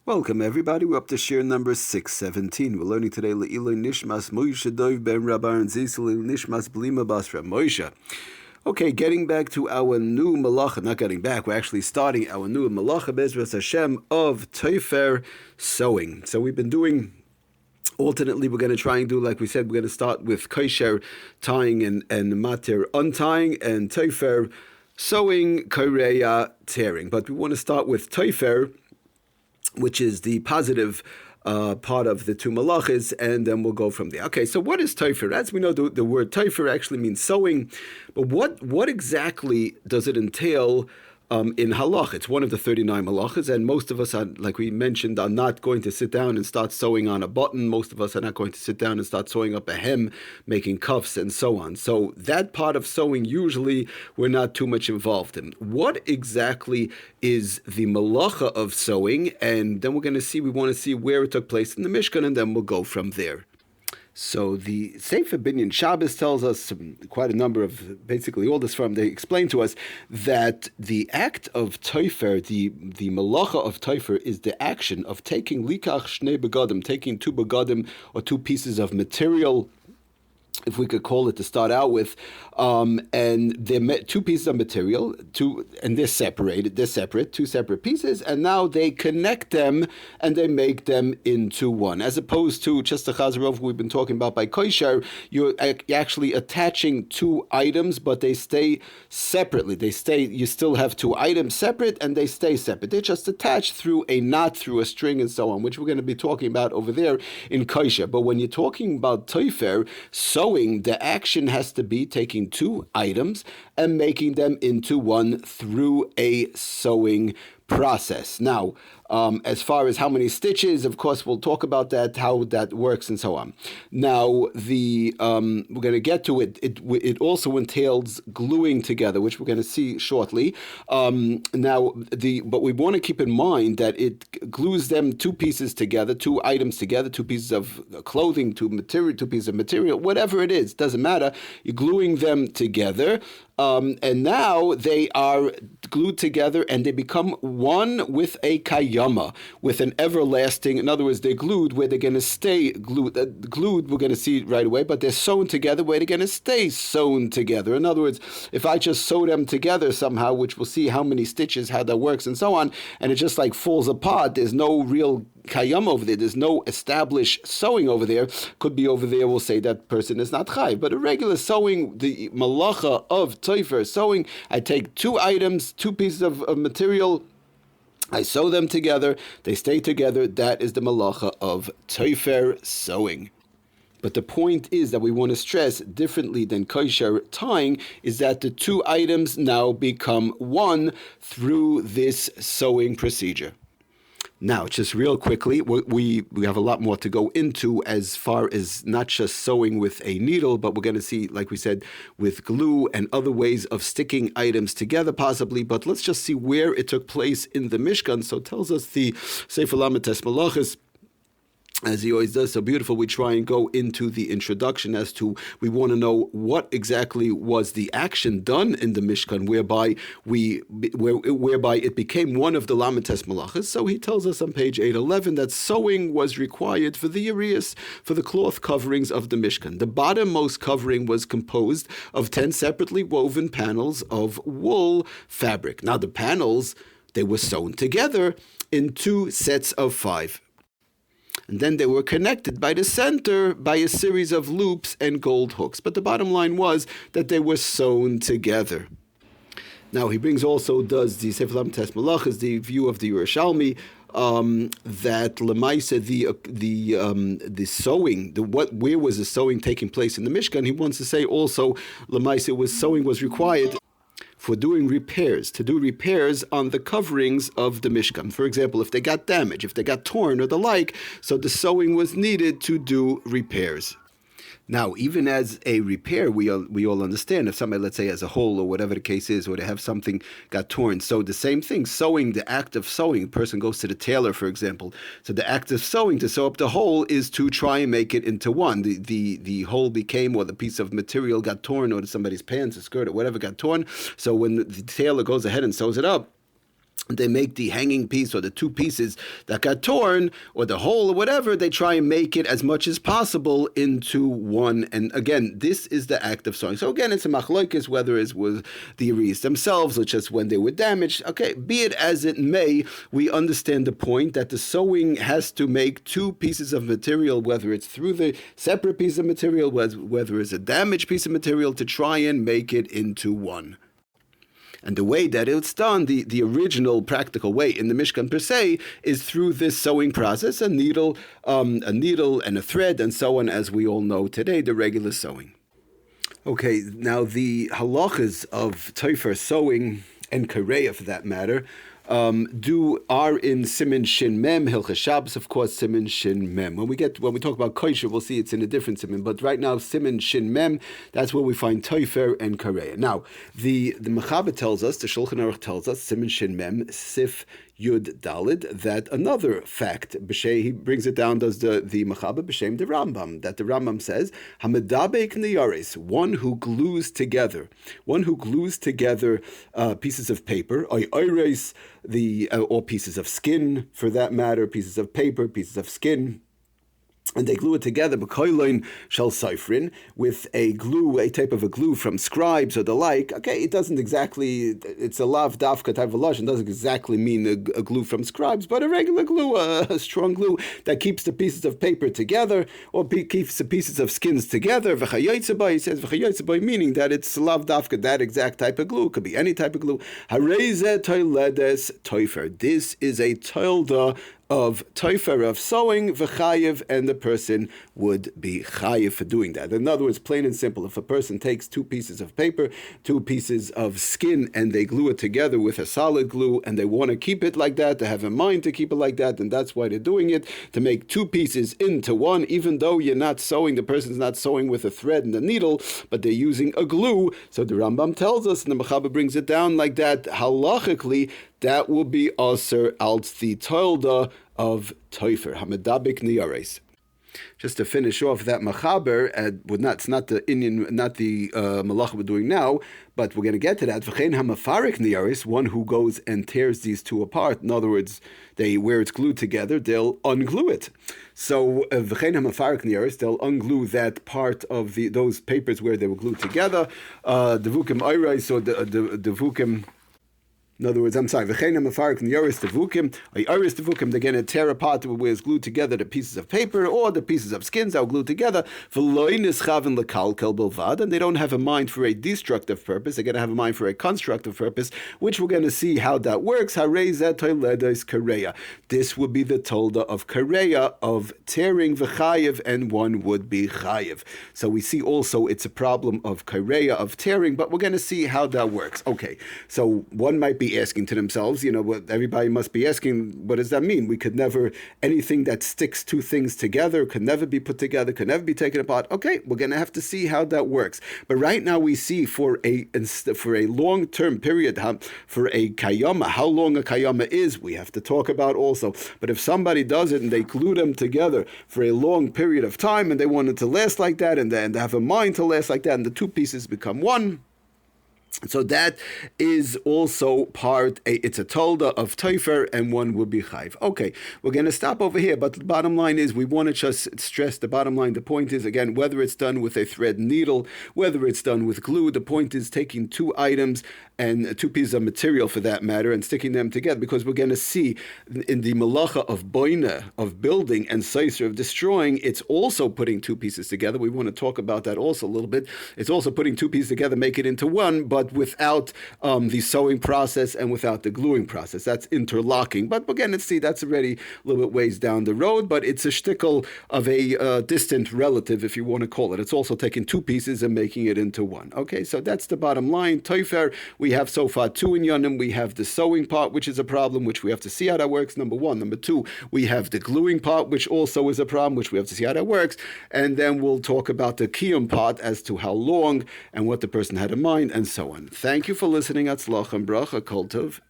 Welcome everybody, we're up to Shiur number 617. We're learning today Le'iloi Nishmas Moshe Dov ben Rabban Zisel Nishmas Blima Basra Moshe. Okay, getting back to our new malacha, not getting back, we're actually starting our new malacha Bezras Hashem of TOFAIR sewing. So we've been doing, alternately we're going to try and do, like we said, we're going to start with kosher tying and matir untying, and TOFAIR sewing, koreya tearing. But we want to start with TOFAIR, which is the positive part of the two malachas, and then we'll go from there. Okay, so what is TOFAIR? As we know, the word TOFAIR actually means sewing, but what exactly does it entail in halach? It's one of the 39 malachas, and most of us, are, like we mentioned, are not going to sit down and start sewing on a button. Most of us are not going to sit down and start sewing up a hem, making cuffs, and so on. So that part of sewing, usually, we're not too much involved in. What exactly is the malacha of sewing? And then we're going to see, we want to see where it took place in the Mishkan, and then we'll go from there. So the Sefer Binyan Shabbos tells us quite a number of, basically all this from, they explain to us that the act of TOFAIR, the malacha of TOFAIR, is the action of taking likach shnei begadim, taking two begadim or two pieces of material, if we could call it to start out with, and they're two pieces of material, and they're separate, two separate pieces, and now they connect them and they make them into one. As opposed to just the chazarov we've been talking about by kosher, you're actually attaching two items, but they stay separately. You still have two items separate, and they stay separate. They're just attached through a knot, through a string, and so on, which we're going to be talking about over there in kosher. But when you're talking about TOFAIR, sewing, the action has to be taking two items and making them into one through a sewing process. Now, as far as how many stitches, of course, we'll talk about that, how that works, and so on. Now, we're going to get to it. It also entails gluing together, which we're going to see shortly. But we want to keep in mind that it glues them two pieces together, two items together, two pieces of clothing, two pieces of material, whatever it is, doesn't matter. You're gluing them together. And now they are glued together and they become one with a kayama, with an everlasting, in other words, they're glued where they're going to stay glued. Glued, we're going to see right away, but they're sewn together where they're going to stay sewn together. In other words, if I just sew them together somehow, which we'll see how many stitches, how that works, and so on, and it just like falls apart, there's no real kayam over there, there's no established sewing over there, could be over there, we'll say that person is not chai. But a regular sewing, the malacha of TOFAIR sewing, I take two items, two pieces of material, I sew them together, they stay together, that is the malacha of TOFAIR sewing. But the point is that we want to stress, differently than kosher tying, is that the two items now become one through this sewing procedure. Now, just real quickly, we have a lot more to go into as far as not just sewing with a needle, but we're going to see, like we said, with glue and other ways of sticking items together possibly. But let's just see where it took place in the Mishkan. So it tells us the Sefer Lametes Malachas, as he always does so beautiful, we try and go into the introduction as to, we want to know what exactly was the action done in the Mishkan, whereby it became one of the Lametes Malachas. So he tells us on page 811 that sewing was required for the Urias, for the cloth coverings of the Mishkan. The bottommost covering was composed of 10 separately woven panels of wool fabric. Now the panels, they were sewn together in two sets of 5. And then they were connected by the center by a series of loops and gold hooks. But the bottom line was that they were sewn together. Now he does the Sefer Lametes Malachas, the view of the Yerushalmi, that Lemaisa, the sewing, where was the sewing taking place in the Mishkan? He wants to say also Lemaisa sewing was required for doing repairs, to do repairs on the coverings of the Mishkan. For example, if they got damaged, if they got torn or the like, so the sewing was needed to do repairs. Now, even as a repair, we all understand if somebody, let's say, has a hole or whatever the case is, or they have something got torn. So the same thing, sewing, the act of sewing, a person goes to the tailor, for example. So the act of sewing, to sew up the hole, is to try and make it into one. The hole became, or the piece of material got torn, or somebody's pants, a skirt, or whatever got torn. So when the tailor goes ahead and sews it up, they make the hanging piece or the two pieces that got torn or the hole or whatever, they try and make it as much as possible into one. And again, this is the act of sewing. So again, it's a machlokes whether it was the areas themselves or just when they were damaged. Okay, be it as it may, we understand the point that the sewing has to make two pieces of material, whether it's through the separate piece of material, whether it's a damaged piece of material, to try and make it into one. And the way that it's done, the original practical way in the Mishkan per se, is through this sewing process, a needle and a thread, and so on, as we all know today, the regular sewing. Okay, now the halachas of TOFAIR sewing, and kareya for that matter, are in Siman Shin Mem, HILCHOS SHABBOS, of course, Siman Shin Mem. When we talk about kosher, we'll see it's in a different Siman, but right now, Siman Shin Mem, that's where we find TOFAIR and kareya. Now, the Mechaber tells us, the Shulchan Aruch tells us, Siman Shin Mem, Sif Yud Dalid, that another fact, he brings it down, does the Mechaber B'Shem the Rambam, that the Rambam says, Hamedabek Niyaris, one who glues together pieces of paper, or pieces of skin, for that matter, pieces of paper, pieces of skin, and they glue it together, b'koiloin shel seifrin, with a type of a glue from scribes or the like. Okay, it doesn't exactly, it's a lav dafka type of lashon, doesn't exactly mean a glue from scribes, but a regular glue, a strong glue that keeps the pieces of paper together, or keeps the pieces of skins together. V'chayotze he says v'chayotze meaning that it's lav dafka, that exact type of glue. It could be any type of glue. Hareze toiledes TOFAIR. This is a toilda of TOFAIR, of sewing, v'chayev, and the person would be chayev for doing that. In other words, plain and simple, if a person takes two pieces of paper, two pieces of skin, and they glue it together with a solid glue, and they want to keep it like that, they have a mind to keep it like that, and that's why they're doing it, to make two pieces into one, even though you're not sewing, the person's not sewing with a thread and a needle, but they're using a glue. So the Rambam tells us, and the Mechaber brings it down like that, halachically, that will be aser als the toilda of TOFAIR, hamedabek niyares. Just to finish off that Mechaber, it's not the Indian, not the malacha we're doing now, but we're going to get to that. V'chein hamafarik niyaris, one who goes and tears these two apart. In other words, where it's glued together, they'll unglue it. So v'chein hamafarik niyaris, they'll unglue that part of those papers where they were glued together. Devukim ayrais, or the devukim. In other words, v'chein hamafarik niyaris devukim, ayris devukim, they're going to tear apart where it's glued together the pieces of paper or the pieces of skins that are glued together, v'loi nischaven lekalkel bilvad, and they don't have a mind for a destructive purpose, they're going to have a mind for a constructive purpose, which we're going to see how that works. Harezet toiledes kareya. This would be the tolda of kareya, of tearing v'chayev, and one would be chayev. So we see also it's a problem of kareya, of tearing, but we're going to see how that works. Okay, so one might be asking to themselves, what everybody must be asking, what does that mean? We could never, anything that sticks two things together could never be put together, could never be taken apart. Okay, we're going to have to see how that works. But right now we see for a long-term period, for a kayama, how long a kayama is, we have to talk about also. But if somebody does it and they glue them together for a long period of time and they want it to last like that, and they have a mind to last like that, and the two pieces become one, so that is also it's a tolda of TOFAIR, and one will be chayv. Okay, we're going to stop over here, but the bottom line is, we want to just stress the bottom line. The point is, again, whether it's done with a thread needle, whether it's done with glue, the point is taking two items and two pieces of material for that matter and sticking them together, because we're going to see in the malacha of boina, of building, and seiser, of destroying, it's also putting two pieces together. We want to talk about that also a little bit. It's also putting two pieces together, make it into one, but without the sewing process and without the gluing process. That's interlocking. But again, let's see, that's already a little bit ways down the road, but it's a shtickle of a distant relative, if you want to call it. It's also taking two pieces and making it into one. Okay, so that's the bottom line. TOFAIR, we have so far two inyanim. We have the sewing part, which is a problem, which we have to see how that works, number one. Number two, we have the gluing part, which also is a problem, which we have to see how that works. And then we'll talk about the kiyum part as to how long and what the person had in mind and so on. Thank you for listening. Atzlach and bracha, kol tov.